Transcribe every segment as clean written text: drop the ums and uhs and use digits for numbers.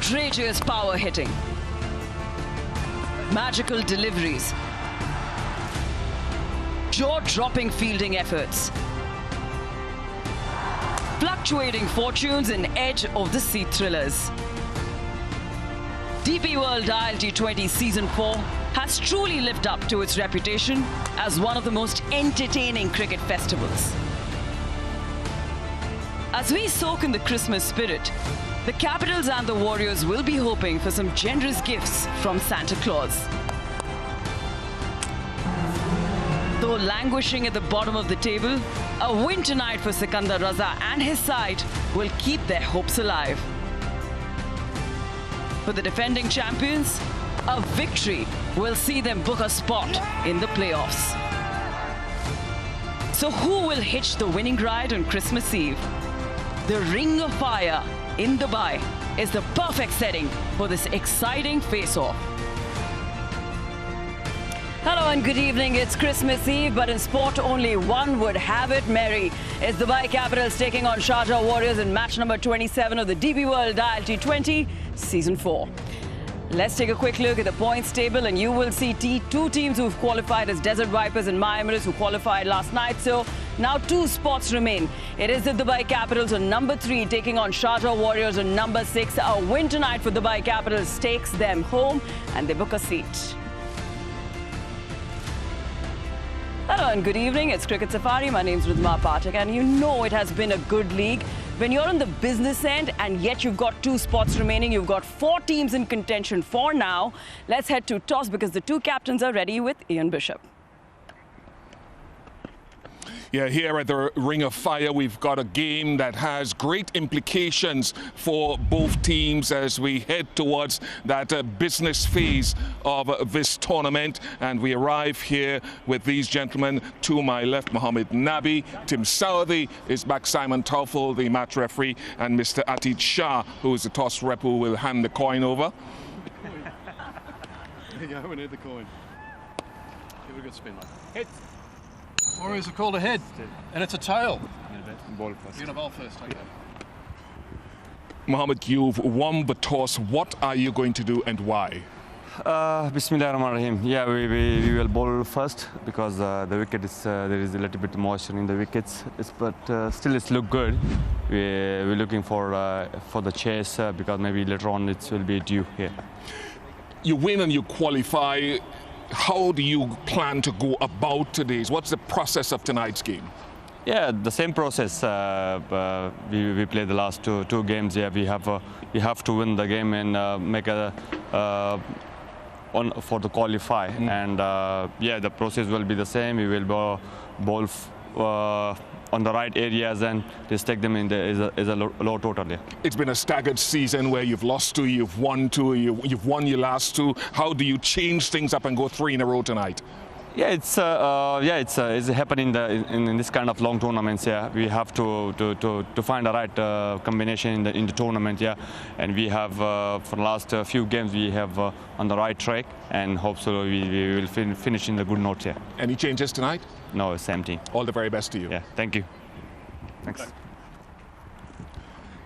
outrageous power hitting, magical deliveries, jaw-dropping fielding efforts, fluctuating fortunes and edge-of-the-seat thrillers. DP World ILT20 Season 4 has truly lived up to its reputation as one of the most entertaining cricket festivals. As we soak in the Christmas spirit, the Capitals and the Warriors will be hoping for some generous gifts from Santa Claus. Though languishing at the bottom of the table, a win tonight for Sikandar Raza and his side will keep their hopes alive. For the defending champions, a victory will see them book a spot in the playoffs. So who will hitch the winning ride on Christmas Eve? The Ring of Fire in Dubai is the perfect setting for this exciting face-off. Hello and good evening. It's Christmas Eve, but in sport only one would have it merry. It's Dubai Capitals taking on Sharjah Warriors in match number 27 of the DP World ILT20 Season 4. Let's take a quick look at the points table, and you will see two teams who've qualified as Desert Vipers and My Emirates who qualified last night. So now 2 spots remain. It is the Dubai Capitals on number 3 taking on Sharjah Warriors on number 6. A win tonight for Dubai Capitals takes them home and they book a seat. Hello and good evening. It's Cricket Safari. My name's Ridhima Pathak, and you know it has been a good league. When you're on the business end and yet you've got 2 spots remaining, you've got 4 teams in contention for now. Let's head to toss because the 2 captains are ready with Ian Bishop. Yeah, here at the Ring of Fire, we've got a game that has great implications for both teams as we head towards that business phase of this tournament. And we arrive here with these gentlemen. To my left, Mohammed Nabi, Tim Southey is back, Simon Toffel, the match referee, and Mr. Atid Shah, who is the toss rep who will hand the coin over. Yeah, we need the coin. Give it a good spin, mate. Hit. Warriors have called ahead, and it's a tail. Ball first. You're going to bowl first, okay. Mohammed, you've won the toss. What are you going to do and why? Bismillahirrahmanirrahim. Yeah, we will bowl first because the wicket is there is a little bit moisture in the wickets, but still it's look good. We're looking for the chase because maybe later on it will be due here. You win and you qualify. How do you plan to go about today's? What's the process of tonight's game? Yeah, the same process. We play the last two games. Yeah, we have to win the game and make a for the qualify. And yeah, the process will be the same. We will bowl on the right areas and just take them in is a low total. Yeah. It's been a staggered season where you've lost 2, you've won 2, you've won your last 2. How do you change things up and go 3 in a row tonight? Yeah, it's happening in this kind of long tournaments. Yeah, we have to find the right combination in the tournament. Yeah, and we have for the last few games we have on the right track, and hopefully we will finish in the good note. Yeah. Any changes tonight? No, same team. All the very best to you. Yeah, thank you. Thanks.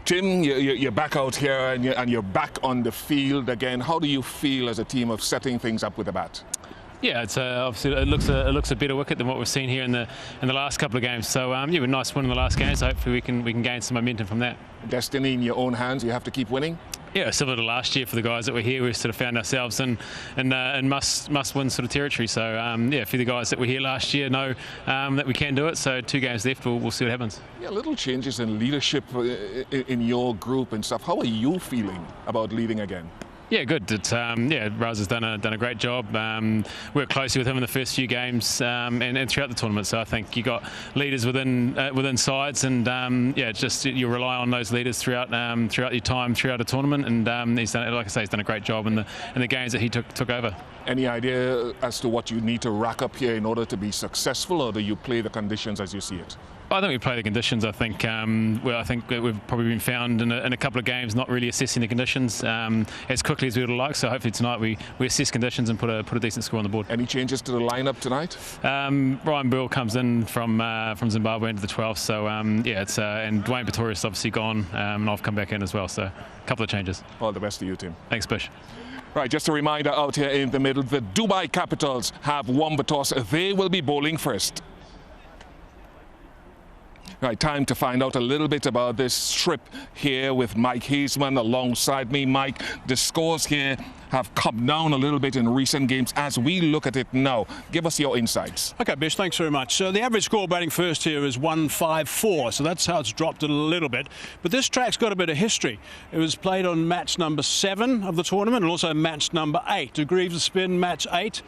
Tim, you're back out here and you're back on the field again. How do you feel as a team of setting things up with the bat? Yeah, it's obviously it looks a better wicket than what we've seen here in the last couple of games. So yeah, a nice win in the last game. So hopefully we can gain some momentum from that. Destiny in your own hands. You have to keep winning. Yeah, similar to last year for the guys that were here, we sort of found ourselves in must-win sort of territory. So yeah, for the guys that were here last year know that we can do it. So 2 games left, we'll see what happens. Yeah, little changes in leadership in your group and stuff. How are you feeling about leading again? Yeah, good. It's, yeah, Raz has done a great job. Worked closely with him in the first few games and throughout the tournament. So I think you got leaders within sides, and yeah, it's just you rely on those leaders throughout your time throughout a tournament. And he's done, like I say, he's done a great job in the games that he took over. Any idea as to what you need to rack up here in order to be successful, or do you play the conditions as you see it? I think we play the conditions. I think I think we've probably been found in a couple of games not really assessing the conditions as quickly as we would like. So hopefully tonight we assess conditions and put a decent score on the board. Any changes to the lineup tonight? Ryan Bill comes in from Zimbabwe into the 12th. So it's and Dwayne Pretorius obviously gone, and I've come back in as well. So a couple of changes. All the best to you, team. Thanks, Bish. Right, just a reminder out here in the middle, the Dubai Capitals have won the toss. They will be bowling first. Right, time to find out a little bit about this trip here with Mike Hazeman alongside me. Mike, the scores here have come down a little bit in recent games as we look at it now. Give us your insights. Okay, Bish, thanks very much. So the average score batting first here is 154, so that's how it's dropped a little bit. But this track's got a bit of history. It was played on match number 7 of the tournament and also match number 8. Degrees of spin, match 8.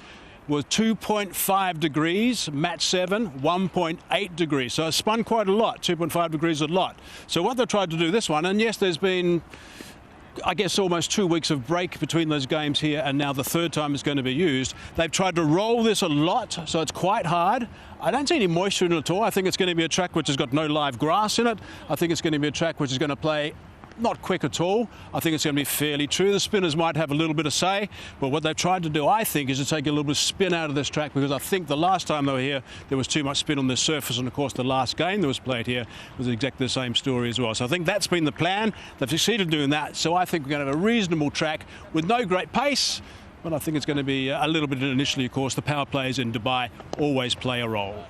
Was 2.5 degrees, match 7, 1.8 degrees. So it spun quite a lot, 2.5 degrees a lot. So what they tried to do this one, and yes, there's been, I guess, almost 2 weeks of break between those games here, and now the third time it's going to be used. They've tried to roll this a lot, so it's quite hard. I don't see any moisture in it at all. I think it's going to be a track which has got no live grass in it. I think it's going to be a track which is going to play not quick at all. I think it's going to be fairly true. The spinners might have a little bit of say, but what they've tried to do, I think, is to take a little bit of spin out of this track, because I think the last time they were here, there was too much spin on this surface, and of course the last game that was played here was exactly the same story as well. So I think that's been the plan. They've succeeded doing that, so I think we're going to have a reasonable track with no great pace, but I think it's going to be a little bit initially. Of course, the power players in Dubai always play a role.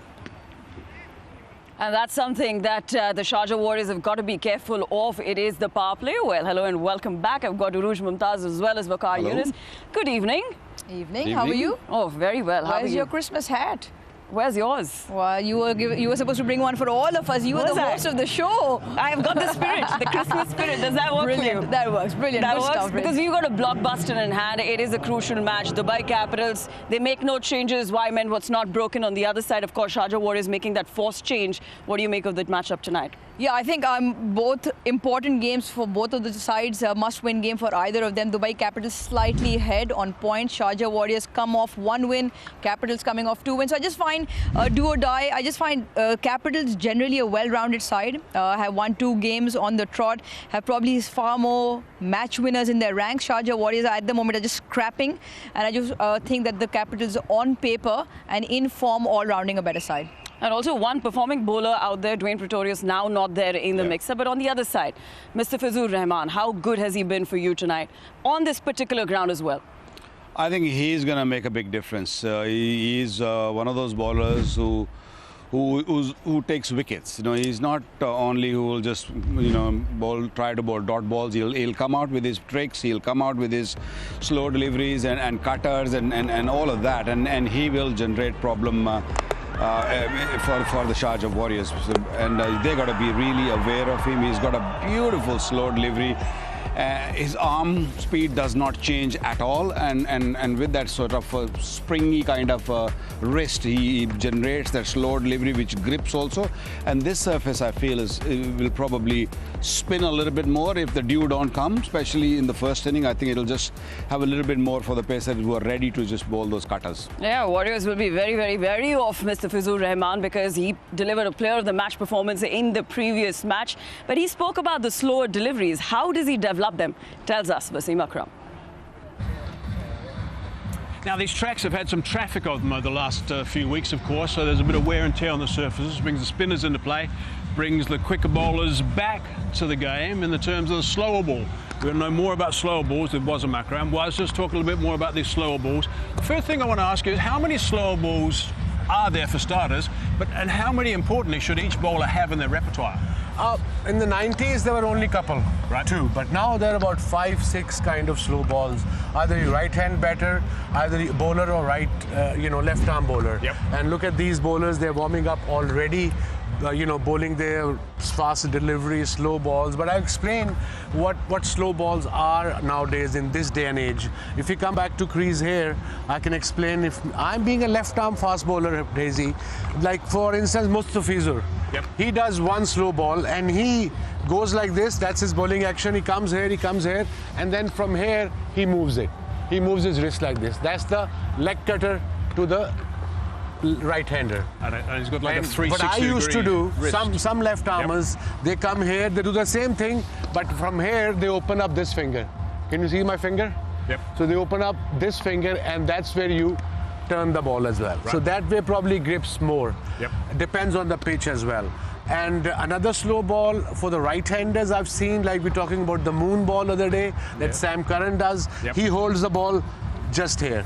And that's something that the Sharjah Warriors have got to be careful of. It is the power play. Well, hello and welcome back. I've got Uruj Mumtaz as well as Waqar Yunus. Good evening. Evening. How are you? Oh, very well. How are you? Where's your Christmas hat? Where's yours? Well, you were supposed to bring one for all of us. You were the host of the show. I've got the spirit, the Christmas spirit. Does that work Brilliant. for you? That works. Brilliant. That Good works stuff, because we've got a blockbuster in hand. It is a crucial match. Dubai Capitals, they make no changes. Why meant what's not broken. On the other side, of course, Sharjah Warriors making that forced change. What do you make of the matchup tonight? Yeah, I think both important games for both of the sides. A must-win game for either of them. Dubai Capitals slightly ahead on points. Sharjah Warriors come off 1 win. Capitals coming off 2 wins. So I just find do or die. I just find Capitals generally a well-rounded side. Have won 2 games on the trot. Have probably far more match winners in their ranks. Sharjah Warriors at the moment are just scrapping. And I just think that the Capitals on paper and in form all-rounding a better side. And also one performing bowler out there, Dwayne Pretorius, now not there in the mixer. But on the other side, Mr. Fazur Rahman, how good has he been for you tonight on this particular ground as well? I think he's going to make a big difference. He's one of those bowlers who takes wickets. You know, he's not only who will just try to bowl dot balls. He'll come out with his tricks. He'll come out with his slow deliveries and cutters and all of that. And he will generate problem for the Sharjah Warriors. And they got to be really aware of him. He's got a beautiful slow delivery. His arm speed does not change at all, and with that sort of springy kind of wrist, he generates that slow delivery which grips also. And this surface, I feel, will probably spin a little bit more if the dew don't come, especially in the first inning. I think it'll just have a little bit more for the pacers who are ready to just bowl those cutters. Yeah, Warriors will be very, very, very off Mr. Fazur Rahman because he delivered a player of the match performance in the previous match. But he spoke about the slower deliveries. How does he develop them? Tells us Wasim Akram. Now, these tracks have had some traffic of them over the last few weeks, of course, so there's a bit of wear and tear on the surfaces. Brings the spinners into play, brings the quicker bowlers back to the game in the terms of the slower ball. We'll know more about slower balls with Wasim Akram. Let's just talk a little bit more about these slower balls. The first thing I want to ask you is how many slower balls are there for starters, and how many, importantly, should each bowler have in their repertoire? In the 90s, there were only a couple, right. 2. But now there are about 5, 6 kind of slow balls. Either you right-hand batter, either bowler or left-arm bowler. Yep. And look at these bowlers; they're warming up already. Bowling their fast delivery, slow balls. But I'll explain what slow balls are nowadays in this day and age. If you come back to crease here, I can explain. If I'm being a left-arm fast bowler, Daisy, like for instance, Mustafizur. Yep. He does one slow ball and he goes like this. That's his bowling action. He comes here, and then from here he moves it. He moves his wrist like this. That's the leg cutter to the right-hander. And he's got like a 360 What I used to do, wrist. some left armers, they come here, they do the same thing, but from here they open up this finger. Can you see my finger? Yep. So they open up this finger, and that's where you turn the ball as well. Right. So that way probably grips more. Yep. Depends on the pitch as well. And another slow ball for the right-handers I've seen, like we're talking about the moon ball other day that Sam Curran does. Yep. He holds the ball just here,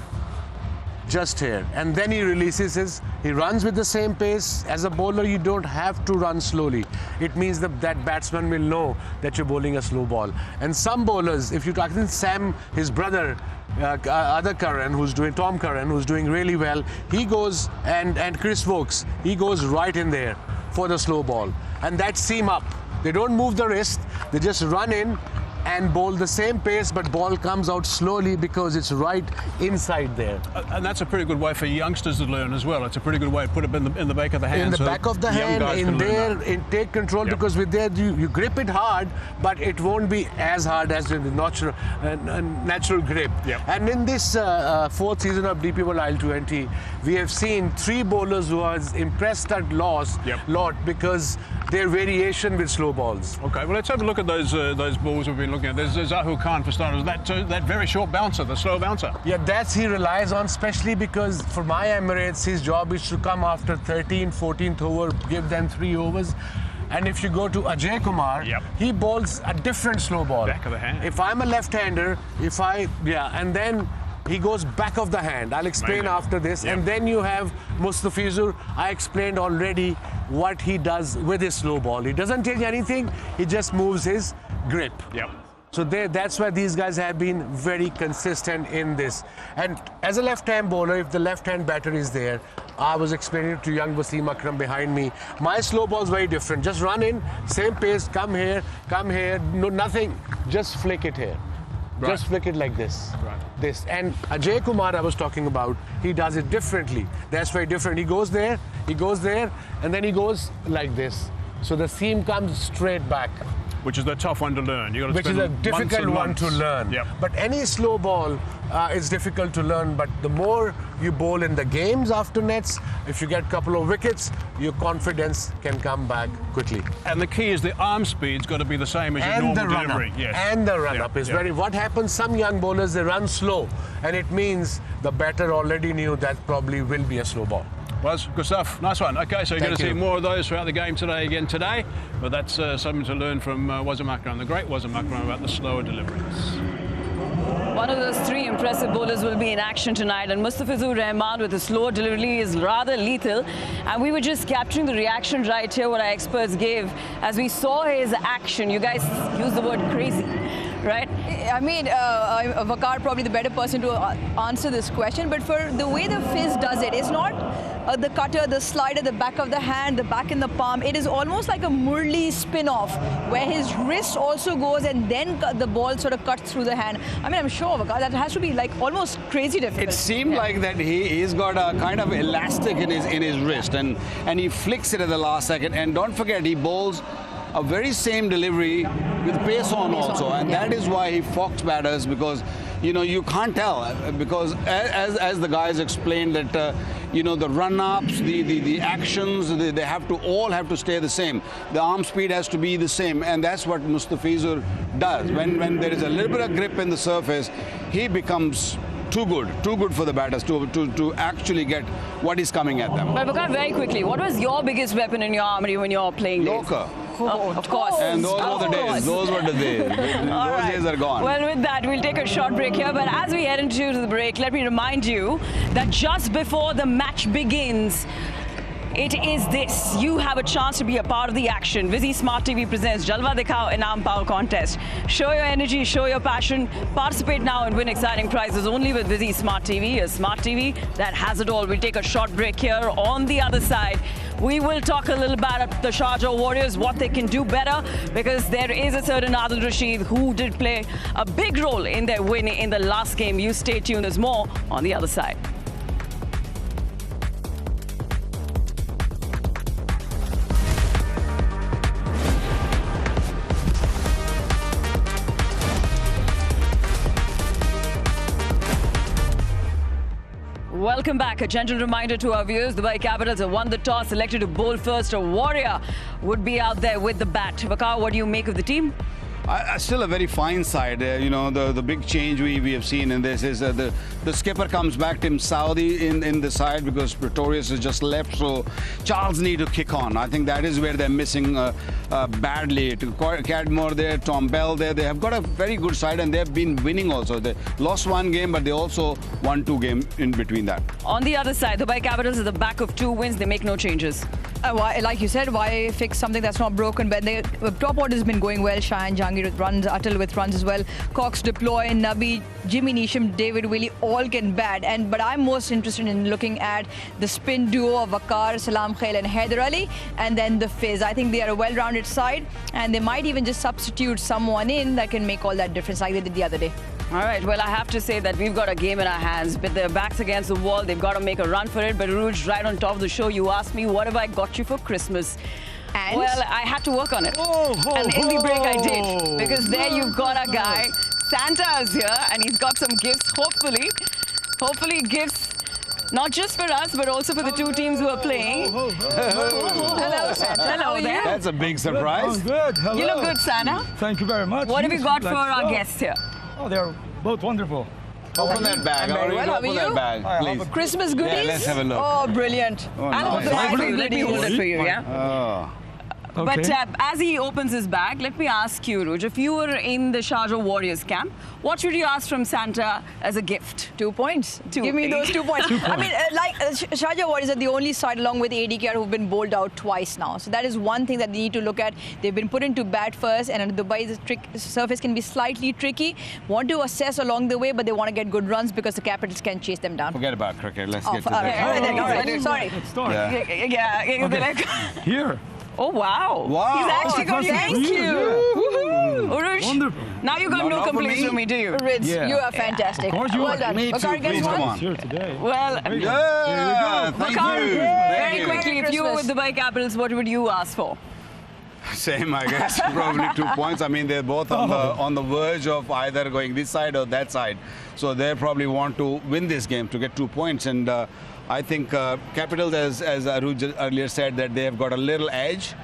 and then he releases he runs with the same pace. As a bowler, you don't have to run slowly. It means that batsman will know that you're bowling a slow ball. And some bowlers, if you talk to Sam, his brother, other Curran, Tom Curran, who's doing really well, he goes, and Chris Vokes, he goes right in there for the slow ball. And that's seam up. They don't move the wrist, they just run in and bowl the same pace, but ball comes out slowly because it's right inside there. And that's a pretty good way for youngsters to learn as well. It's a pretty good way to put it in the back of the hand. In the back of the hand, in there, take control, because with there you grip it hard, but it won't be as hard as the natural grip. Yep. And in this fourth season of DP World IL20, we have seen 3 bowlers who are impressed at lot because their variation with slow balls. Okay, well, let's have a look at those balls we've been looking at. There's Zahul Khan for starters. That very short bouncer, the slow bouncer. Yeah, that's he relies on, especially because for my Emirates, his job is to come after 13th, 14th over, give them 3 overs. And if you go to Ajay Kumar, he bowls a different slow ball. Back of the hand. If I'm a left-hander, and then he goes back of the hand. I'll explain after this. And then you have Mustafizur. I explained already what he does with his slow ball. He doesn't change anything. He just moves his grip. Yep. So that's why these guys have been very consistent in this. And as a left-hand bowler, if the left-hand batter is there, I was explaining it to young Wasim Akram behind me. My slow ball is very different. Just run in, same pace, come here, no nothing. Just flick it here. Right. Just flick it like this. Right. This. And Ajay Kumar I was talking about, he does it differently. That's very different. He goes there, and then he goes like this. So the seam comes straight back. Which is the tough one to learn. Which is a difficult one to learn. Yep. But any slow ball is difficult to learn. But the more you bowl in the games after nets, if you get a couple of wickets, your confidence can come back quickly. And the key is the arm speed's got to be the same as your normal delivery. Yes. And the run-up is very... What happens, some young bowlers, they run slow. And it means the batter already knew that probably will be a slow ball. Well, good stuff. Nice one. Okay, so you're going to see more of those throughout the game today. But that's something to learn from Wasim Akram, the great Wasim Akram, about the slower deliveries. One of those 3 impressive bowlers will be in action tonight, and Mustafizur Rahman with a slower delivery is rather lethal. And we were just capturing the reaction right here, what our experts gave as we saw his action. You guys used the word crazy, right? I mean, Vakar probably the better person to answer this question, but for the way the Fizz does it, it's not the cutter, the slider, the back of the hand, the back in the palm. It is almost like a Murli spin-off, where his wrist also goes and then the ball sort of cuts through the hand. I mean, I'm sure, Vakar, that has to be like almost crazy difficult. It seemed like that he's got a kind of elastic in his wrist, and he flicks it at the last second. And don't forget, he bowls a very same delivery with pace on also, and that is why he fox batters, because you can't tell, because as the guys explained that the run-ups, the actions, they all have to stay the same. The arm speed has to be the same, and that's what Mustafizur does. When there is a little bit of grip in the surface, he becomes too good for the batters to actually get what is coming at them. But Vakar, very quickly, what was your biggest weapon in your armory when you're playing days? Yorker. Oh, of course. And those were the days. Those were the days. Those days are gone. Well, with that, we'll take a short break here. But as we head into the break, let me remind you that just before the match begins, it is this. You have a chance to be a part of the action. Vizzy Smart TV presents Jalwa Dikhao Inam Pao contest. Show your energy, show your passion. Participate now and win exciting prizes only with Vizzy Smart TV. A smart TV that has it all. We'll take a short break here. On the other side, we will talk a little about the Sharjah Warriorz, what they can do better, because there is a certain Adil Rashid who did play a big role in their win in the last game. You stay tuned. There's more on the other side. welcome back. A gentle reminder to our viewers, the Dubai Capitals have won the toss, selected to bowl first. A Warrior would be out there with the bat. Vakar, what do you make of the team? Still a very fine side. You know, the big change we have seen in this is the skipper comes back, Tim Saudi in the side, because Pretorius has just left, so Charles need to kick on. I think that is where they're missing badly. Cadmore there, Tom Bell there. They have got a very good side and they've been winning also. They lost one game, but they also won 2 games in between that. On the other side, the Dubai Capitals at the back of 2 wins. They make no changes. Like you said, why fix something that's not broken? But the top order has been going well. Shine, Jahangir with runs, Atal with runs as well. Cox, Deploy, Nabi, Jimmy Neesham, David Willey all can bat. But I'm most interested in looking at the spin duo of Vakar, Salam Khail and Haider Ali, and then the Fizz. I think they are a well-rounded side, and they might even just substitute someone in that can make all that difference like they did the other day. All right, well, I have to say that we've got a game in our hands, but their backs against the wall. They've got to make a run for it. But Rouge, right on top of the show, you asked me, what have I got you for Christmas? And? Well, I had to work on it. And in the break I did, because there you've got a guy. Santa's here, and he's got some gifts, hopefully gifts not just for us, but also for the 2 teams who are playing. Hello, Santa. Hello there. That's a big surprise. Oh, good. Hello. You look good, Santa. Thank you very much. What have you got for our guests here? Oh, they're both wonderful. Open that bag. Very well. How are you? That bag, please. Christmas goodies? Yeah, let's have a look. Oh, brilliant. Oh, I'll nice. hold it. Let me hold it for you, yeah? Oh. But Okay. as he opens his bag, let me ask you, Rouge, if you were in the Sharjah Warriors camp, what should you ask from Santa as a gift? 2 points. 2. Give me those 2 points. I mean, Sharjah Warriors are the only side along with ADKR who've been bowled out twice now. So that is one thing that they need to look at. They've been put into bat first, and Dubai's surface can be slightly tricky. Want to assess along the way, but they want to get good runs because the Capitals can chase them down. Forget about cricket. Let's Oh, get to all that. right, all right. Sorry. Let's start. Yeah. Here. Oh, wow. Wow. He's actually got Thank you. Rouge, Wonderful. now you got no not for complaints me. from me, do you? Ritz, Yeah. you are fantastic. Of course you well are. done. Me too. Vakar gets Please one. come on. Here today. Well, There you go. Yeah, thank Vakar, you. very Thank you. quickly, if you were with the Dubai Capitals, what would you ask for? Same, I guess. Probably 2 points. I mean, they're both on the verge of either going this side or that side. So they probably want to win this game to get 2 points. And I think Capitals, as Aruj earlier said, that they have got a little edge.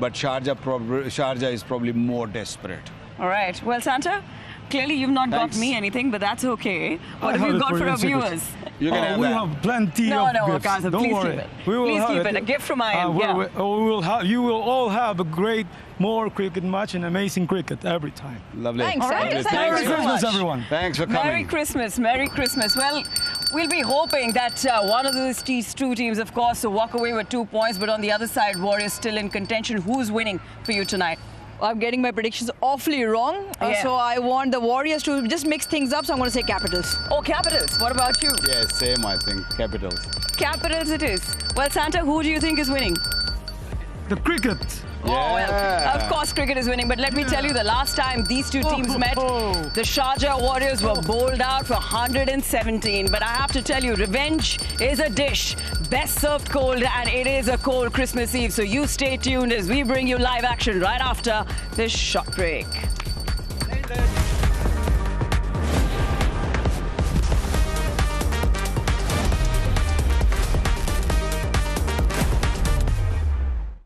But Sharjah is probably more desperate. All right. Well, Santa, clearly you've not Thanks. got me anything, but that's okay. What I have you have it got for for you our in secret. viewers? You can have we that. have plenty No, of no, gifts. Vakar, Don't please worry. keep it. We will Please have keep it. A gift from I am. You will all have a great, more cricket match and amazing cricket every time. Lovely. Thanks, Santa. Lovely. Thank Merry you so Christmas, much. everyone. Thanks for coming. Merry Christmas. Merry Christmas. Well, we'll be hoping that one of these 2 teams, of course, will walk away with 2 points. But on the other side, Warriors still in contention. Who's winning for you tonight? I'm getting my predictions awfully wrong. Yeah. So I want the Warriors to just mix things up. So I'm going to say Capitals. Oh, Capitals. What about you? Yeah, same, I think. Capitals. Capitals it is. Well, Santa, who do you think is winning? The cricket. Oh, well, of course cricket is winning, but let me tell you, the last time these 2 teams met, the Sharjah Warriors were bowled out for 117. But I have to tell you, revenge is a dish best served cold, and it is a cold Christmas Eve. So you stay tuned as we bring you live action right after this short break.